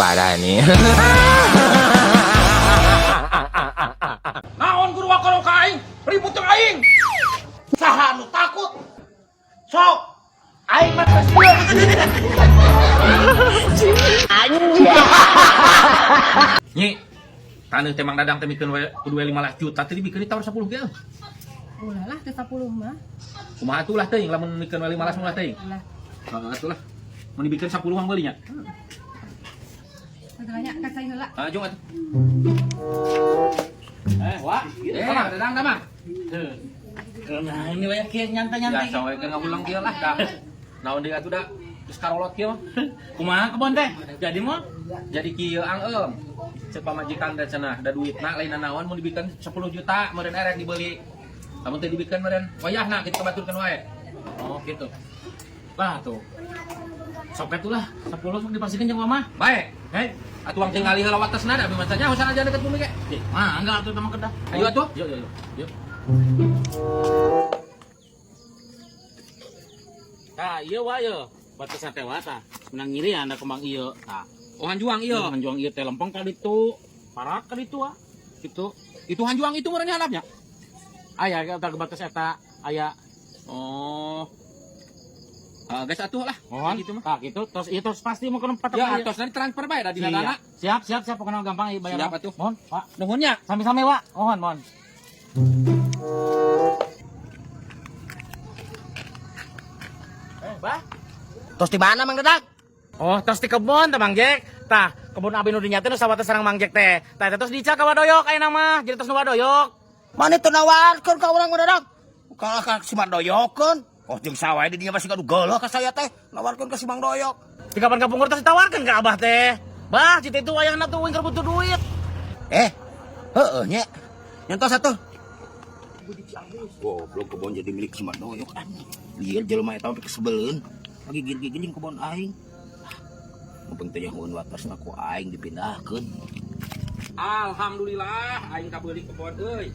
parah nih. Naon guru wakaro ka aing? Ribut jeung aing. Saha nu takut? Sok aing mah geus ieu. Nyi, taneuh teh Mang Dadang teh mikeun we kudu we 15 juta teh dibikeun ditawar 10 ge. Ulah lah teh 10 mah. Kumaha atuh lah teuing lamun mikeun we 15 mah teuing. Ulah. Heeh atuh lah. Mun dibikeun 10 mah meuli nya. Tanya ka saya heula. Jong atuh. Wah, Mang Dadang dah Mang. Heuh. Nah ini we kieu nyantai-nyantai. Ya, sawe keur ngahulang kieu lah dah. Naon deui atuh dah? Geus karolot kieu. Kumaha kebon teh? Jadi mah Jadi kieu angeum. Cek pamajikan teh cenah, da duitna lain naon mun dibikeun 10 juta meureun erek dibeli. Lamun teh dibikeun meureun wayahna kita baturkeun wae. Oh, gitu. lah tuh. Sok atuh lah 10 sok dipasikeun jeung mama. Bae. Hei, atuh wang tinggali heula watesna da abdi mah nya usah aja deket bumi ge. Mah enggak atuh mah kedah. Ayo atuh. Yuk. Tah, ieu wae ieu. Batasna teh tah. Menang ngiri anda kembang ieu. Tah. Oh, hanjuang ieu. Menjuang ieu teh lempeng ka ditu. Parak ka ditu ah. Kitu. Itu hanjuang itu meureun handapnya. Aya eta batas eta aya. Oh. Geus atuh lah. Mohon Gitu mah. tah kitu terus ieu terus pasti mau ke tempat Ya, atos nanti transfer bae da dina dana. Siap pokoknya gampang ieu bayar. Siap atuh. Mohon, Pak. Nuhun nya. Sami-sami, Pak. Mohon. Bah. Tos di mana Mang Dadang? Oh, tos di kebun teh Mang Jek. Tah, kebun abi nu dinyateun nu sawateh sareng Mang Jek teh. Tah, tos dica ka Wadoyok ayeuna mah. Jadi tos nu Wadoyok. Mana itu nawarkeun ka urang Mang Dadang? Kalau ka si Mang Doyokkeun. Oh jeung sawae di dinya masih kadu geuleuh ka saya teh nawarkeun ka si Mang Doyok. Di kapan kampung tos ditawarkeun ka Abah teh. Bah, cita itu wayahna tuh wing keur butuh duit. Heeh nya. Nyentos atuh. Goblok kebon jadi milik si Mang Doyok. Lieur jelema eta sampai kesebeleun. Lagi gigi-gigi jeung kebon aing. Mumpung teh nyahoeun watasna ku aing dipindahkeun. Alhamdulillah aing kabeuli kebon euy.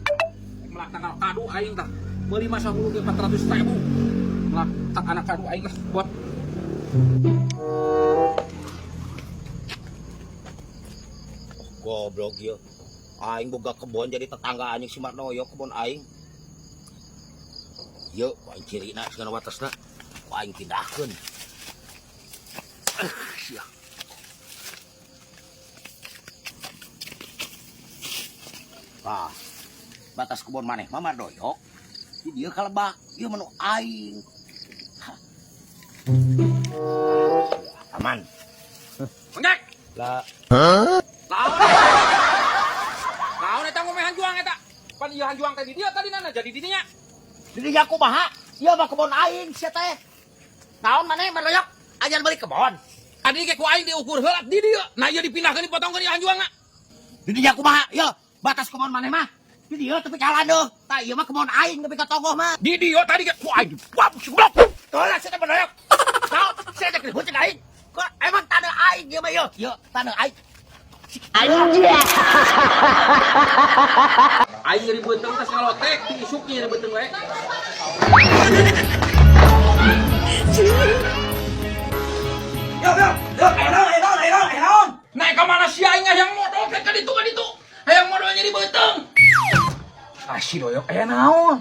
Melak tanggal kado aing tah. Meuli mah 10 ge 400.000. Melak tak anak kado aing lah buat. Goblok ieu. Aing boga kebon jadi tetangga anjing si Mang Doyok kebon aing. Yuk, aing cirina segala watasna. Aing pindahkeun. Sia. Ah, batas kebon maneh mah Mang Doyok. Di dieu kalebak, ieu menu aing. Aman. Menggek. Lah, Naon eta ngomeh hanjuang eta? Pan ieu hanjuang teh di dieu tadi nana jadi di dinya. di dieu kumaha? Ieu mah kebon aing sia teh. Naon maneh Mang Doyok? Ajan beli kebon. Adi ge ku aing diukur heula di dieu. Nah ieu dipindahkeun dipotongkeun ieu hanjuangna. Di dieu kumaha? Ieu batas kebon maneh mah. Di dieu tapi kalaneuh. Tah ieu mah kebon aing nepi ka togoh mah. Di dieu tadi ge ku aing wap blok. Tolak sia teh Mang Doyok. Naon? Sia teh ribut jeung aing. Kok emang taneuh aing ieu mah ieu? Ieu taneuh aing. Aing ngeri beuteung teh ngalotek di isuk ieu beuteung we. Yo, enon. Naik ka mana si aing hayang modal teh ka ditu. Hayang modal nyeri beuteung. Si Doyok aya naon?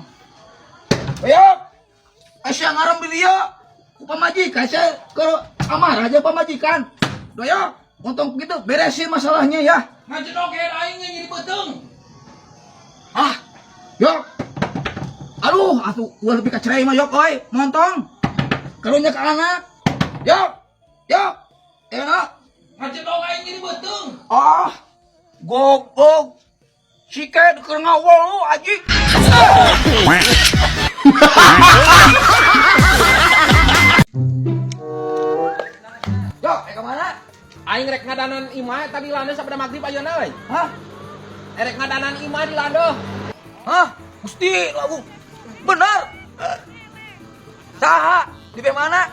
Doyok. Asa ngarem di dieu. Ku pamajikan saya ke amar aja pamajikan. Doyok, untung gitu beresin masalahnya ya. Ngajedog aing nyeri beuteung. Yok. Aduh, atuh ulah lebih ka cerai mah yok euy, montong. Karunya ka anak. Yok. Enak. Ngajedog aing nyeri beuteung. Goblok. Sike keur ngawol lu anjing. Yok, ke mana? Aing rek ngadanan imah tadi lande sabada magrib ayeuna we. Hah? Erek ngadanan imah di lande. Hah? Gusti lagu. Bener. Saha? Di mana?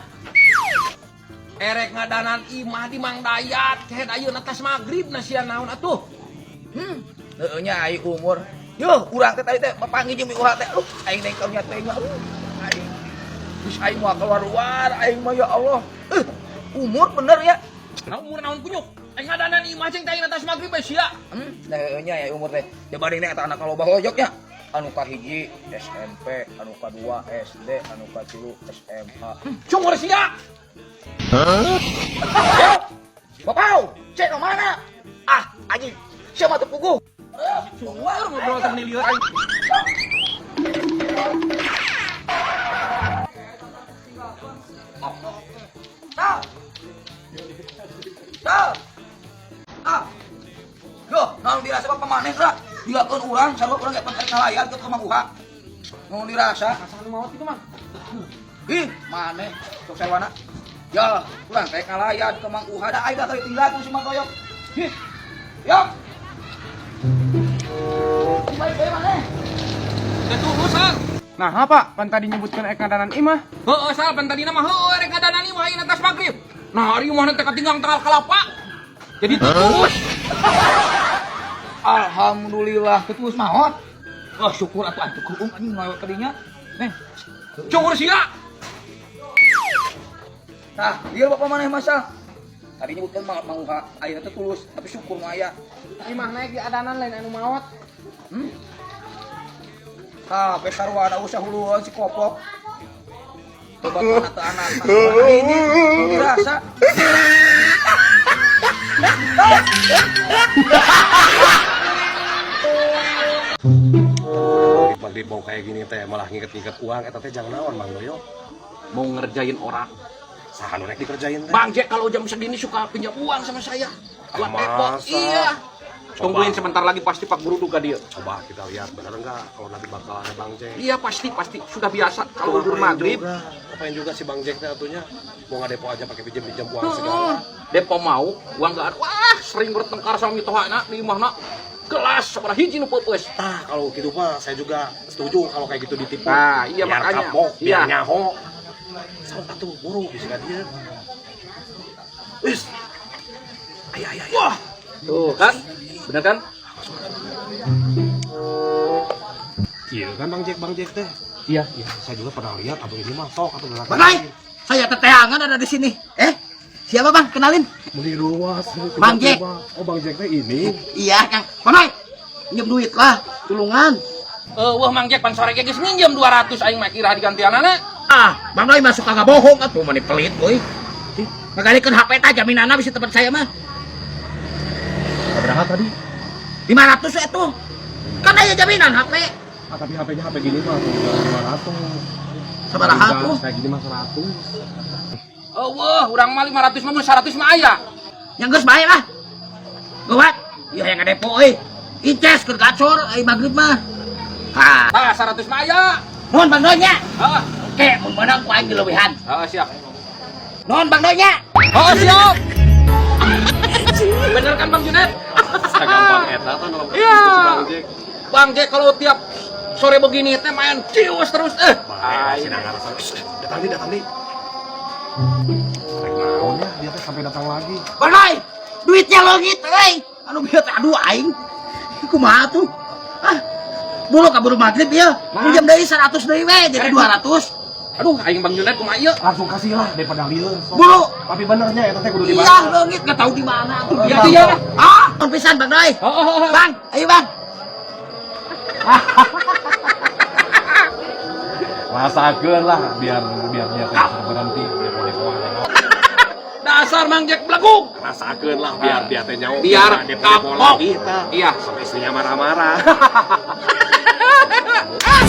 Erek ngadanan imah di Mang Dayat. Kehed ayeuna tas magrib na sia naon atuh. Heueuh nya ai umur. Yuh, urang teh tadi teh papanggih jeung miuha teh. Aing neng karunya teh aing. Geus aing moal keluar-luar, aing mah ya Allah. Umur bener ya. Nah umur naon kunyuk? Aing ngadanan imah cing teh atas magrib we sia. Nya ya umur teh. Dibanding eta anak loba hoyoknya. Anu kahiji SMP, anu kadua SD, anu katilu SMA. Cungur sia. Hah? Bapau, cek no mana? Ah, anjing. Siapa tuh pugu? Cungur ngobrol sama lieur aing. Nah. Nah. Ah. Yo, naon dirasa apa maneh sa? Diakeun urang, sarua urang gak pernah ngalayan ke Mang Uha. Mau dirasa? Asal maot itu mah. Ih, maneh sok sarwana. Ya, urang teh ngalayan ke Mang Uha da aya teh tinggal ku si Mang Doyok. Ih. Yo. Baik-baik maneh. Teh tulus, Sang. Nah, apa? Pan tadi nyebutkan ekadanan imah. Heeh, sal pan tadi mah heueuh rek ngadanan imah ayeuna atas magrib. Nah, ari mah teh katinggang tengah kalapa. Jadi tulus. Alhamdulillah tulus maot. Wah, syukur atuh atuh kuung anjing ngawe kadinya. Neh. Syukur sia. Tah, ieu bapak maneh masa. Tadi nyebutkeun Mang Uha ayeuna teh tulus, tapi syukur mah aya. Imah naik di adanan lain anu maot. Tah, pe sarua ada usah huluan si kopok. Tobat anak-anak ini dirasa. Mandi mau kayak gini teh malah nginget-nginget uang eta teh jangan naon Mang Doyo. Mau ngerjain orang. Saha nu rek dikerjain teh? Bang Jack kalau jam segini suka pinjam uang sama saya. Buat depo. Masa? Iya. Coba. Tungguin sebentar lagi pasti Pak Guru duga dia. Coba kita lihat benar enggak kalau nanti bakal ada Bang Jack. Iya pasti sudah biasa kalau udah maghrib. Ngapain juga si Bang Jack teh atunya mau ngadepo aja pakai pinjam uang segala. Depo mau uang enggak ada. Wah, sering bertengkar sama mitohana di imahna. Kelas sabaraha hiji nu peupeus. Tah, kalau gitu mah saya juga setuju kalau kayak gitu ditipu. Nah, iya biar makanya. kapok, Iya. biar nyaho. Sok atuh buru bisa dia. Wis. Aya. Wah. Tuh kan? Benar kan? Iya kan Bang Jack teh. Iya. Iya, saya juga pernah lihat abang ini mah sok atuh gerak. Bang, saya teteangan ada di sini. Siapa Bang? Kenalin. Beli ruas. Bang Jack. Oh Bang Jack teh ini. Iya, Kang. Konoy. Pinjam duit lah, tulungan. Wah Mang Jack pan sore ge geus minjem 200 aing mah kira digantianana. Ah, Bang Noy mah suka ngabohong atuh mah pelit euy. Ngagalikeun HP tah jaminanna bisa tempat saya mah. Berapa tadi? 500 itu. Kan aya jaminan HP. Ah, tapi HP-nya HP gini mah 500. Sabaraha tuh? Kayak gini mah 100. Oh, wah, urang mah 500 mah 100 mah aya. Yang geus bae lah. Gawat. Ieu yang ngadepo euy. Inces keur gacor ai magrib mah. Tah, 100 mah aya. Nuhun Bang Noy nya. Heeh. Oke, mun meunang ku aing dileuwihan. Heeh, siap. Nuhun Bang Noy nya. Oh, siap. Bener kan Bang Junet? Gampang eta tuh nolong Iya. Bang Jack. Bang Jack kalau tiap sore begini teh main cius terus. Bae, si Dangar. Datang nih. Rek naon ya, dia teh sampai datang lagi. Bang Noy, duitnya leungit euy. Anu bieu teh aduh aing. Kumaha tuh? Ah. Bulu kaburu magrib ya. Pinjam deui 100 deui we jadi 200. Aduh, aing Bang Junet kumaha ieu? Langsung kasih lah daripada lieur. Bulu. Tapi benernya eta teh kudu Iya, dibayar. leungit enggak tahu di mana tuh. Iya. Ah, ton pisan Bang Noy. Bang, ayo Bang. Rasakeun lah biar dia teh berhenti depo-depo. Dasar Mang Jack blegug. Rasakeun lah biar dia teh nyaho. Biar depo kapok. lagi tah. Iya. Sampai istrinya marah-marah. Ah!